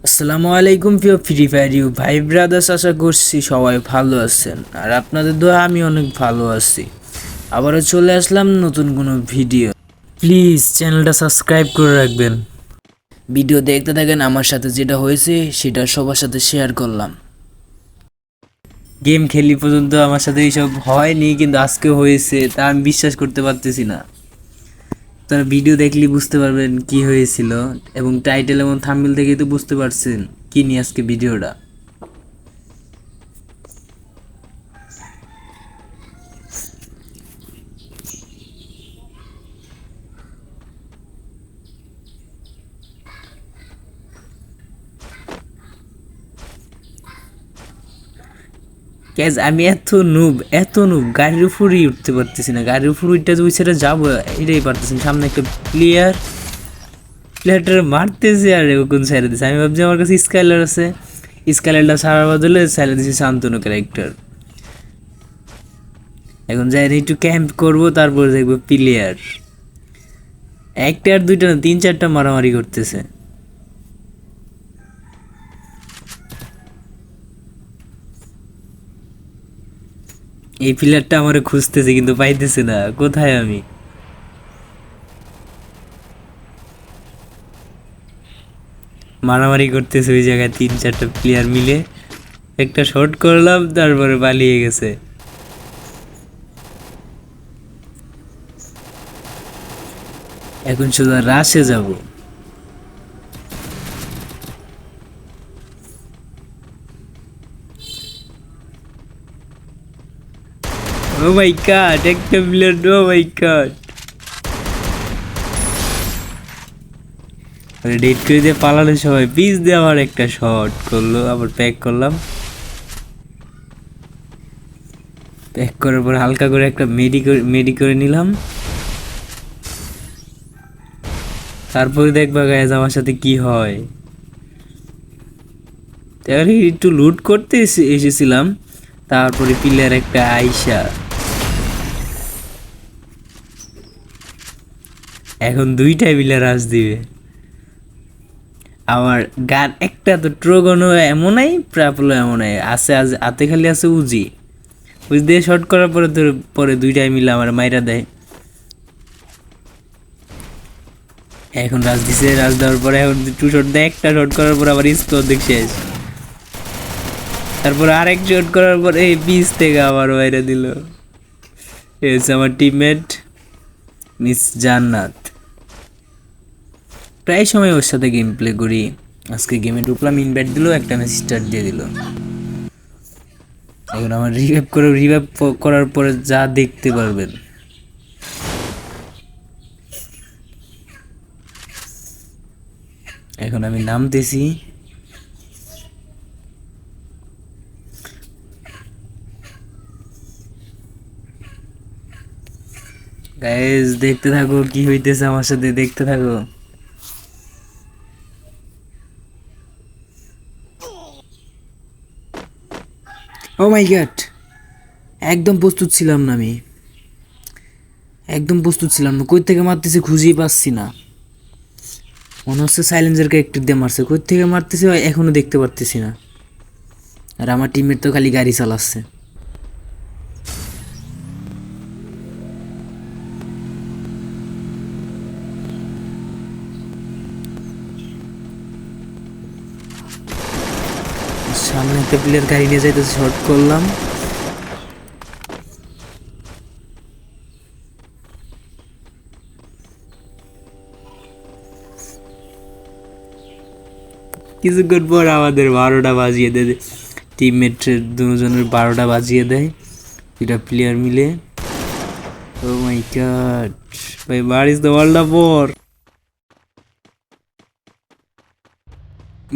আসসালামু আলাইকুম প্রিয় ফ্রি ফায়ার ইউ ভাই ব্রাদার্স, আশা করছি সবাই ভালো আছেন আর আপনাদের দোয়া আমি অনেক ভালো আছি। আবারও চলে আসলাম নতুন কোনো ভিডিও। প্লিজ চ্যানেলটা সাবস্ক্রাইব করে রাখবেন। ভিডিও দেখতে থাকেন, আমার সাথে যেটা হয়েছে সেটা সবার সাথে শেয়ার করলাম। গেম খেলি পর্যন্ত আমার সাথে এইসব হয়নি, কিন্তু আজকে হয়েছে, তা আমি বিশ্বাস করতে পারতেছি না। তারা ভিডিও দেখলে বুঝতে পারবেন কি হয়েছিল, এবং টাইটেল এবং থাম্বনেল থেকেই তো বুঝতে পারছেন কি নিয়ে আজকে ভিডিওটা। গ্যাস আমি এত নুব গাড়ির উপরেই উঠতে পারতেছি না। গাড়ির উপর উঠতে ওই ছেড়ে যাবো এটাই পারতেছি না। সামনে একটা প্লেয়ারটা মারতেছে আর কোন সাইডে দিচ্ছে। আমি ভাবছি আমার কাছে স্কাইলার আছে, স্কাইলারটা ছাড়ার বদলে সাইডে দিচ্ছে শান্তনু ক্যারেক্টার। এখন যাই একটু ক্যাম্প করবো, তারপর দেখবো প্লেয়ার একটা আর দুইটা না, তিন চারটা মারামারি করতেছে। এই প্লেয়ারটা আমার খুঁজতেছে কিন্তু পাইতেছে না, কোথায় আমি। মারামারি করতেছে ওই জায়গায় তিন চারটা প্লেয়ার মিলে। একটা শট করলাম, তারপরে পালিয়ে গেছে। এখন শুধু রাশে যাব। ও মাই গড, একটা প্লেয়ার, ও মাই গড। ডেট করে দিয়ে পালানোর সময় পিস দিয়ে আবার একটা শট করলো, আবার প্যাক করলাম। প্যাক করার পর হালকা করে একটা মেডি করে নিলাম। তারপরে দেখবা গাইজ আমার সাথে কি হয়। তাহলে একটু লুট করতে এসেছিলাম, তারপরে প্লেয়ার একটা আইসা। এখন দুইটাই প্লেয়ার আস দিবে। আমার গান একটা তো ট্রোগনও এমনই, প্রাপলো এমনই আছে, হাতে খালি আছে উজি। উজি দিয়ে শর্ট করার পরে তোর পরে দুইটাই মিলে আমার মাইরা দেয়। এখন রাজ দিছে, রাজ দেওয়ার পরে এখন টু শট দেয়, একটা শট করার পর আবার স্কোর দেখ শেষ। তারপর আরেক শট করার পর এই পিস থেকে আবার বাইরে দিল। এই হচ্ছে আমার টিমমেট মিস জান্নাত। প্রায় সময় ওর সাথে গেম প্লে করি। আজকে গেমে ঢুকলাম, ইনভাইট দিল, একটা ম্যাচ স্টার্ট দিয়ে দিল। এখন আমার রিভাইভ করার পরে যা দেখতে পারবেন। এখন আমি নামতেছি। গাইস দেখতে থাকো কি হইতেছে আমার সাথে, দেখতে থাকো। ও মাই গড, একদম প্রস্তুত ছিলাম না আমি, একদম প্রস্তুত ছিলাম না। কই থেকে মারতেছে খুঁজেই পাচ্ছি না। মনে হচ্ছে সাইলেন্সার ক্যারেক্টার দিয়ে মারছে। কই থেকে মারতেছে এখনো দেখতে পারতেছি না। আর আমার টিমমেট তো খালি গাড়ি চালাচ্ছে। সামনে একটা প্লেয়ার গাড়ি নিয়ে যাইতেছে, শর্ট করলাম। কিছুক্ষণ পর আমাদের 12টা বাজিয়ে দেয়, টিমমেটের দুজনের 12টা বাজিয়ে দেয় দুটা প্লেয়ার মিলে। ও মাই গড ভাই, বাড়িস দ্য ওয়ার্ল্ড অফ ওয়ার।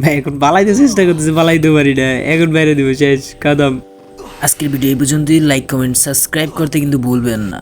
ভাই এখন পালাইতে চেষ্টা করতেছে, পালাইতে পারি না, এখন বাইরে দিব, শেষ কাদাম। আজকের ভিডিও এই পর্যন্তই। লাইক কমেন্ট সাবস্ক্রাইব করতে কিন্তু ভুলবেন না।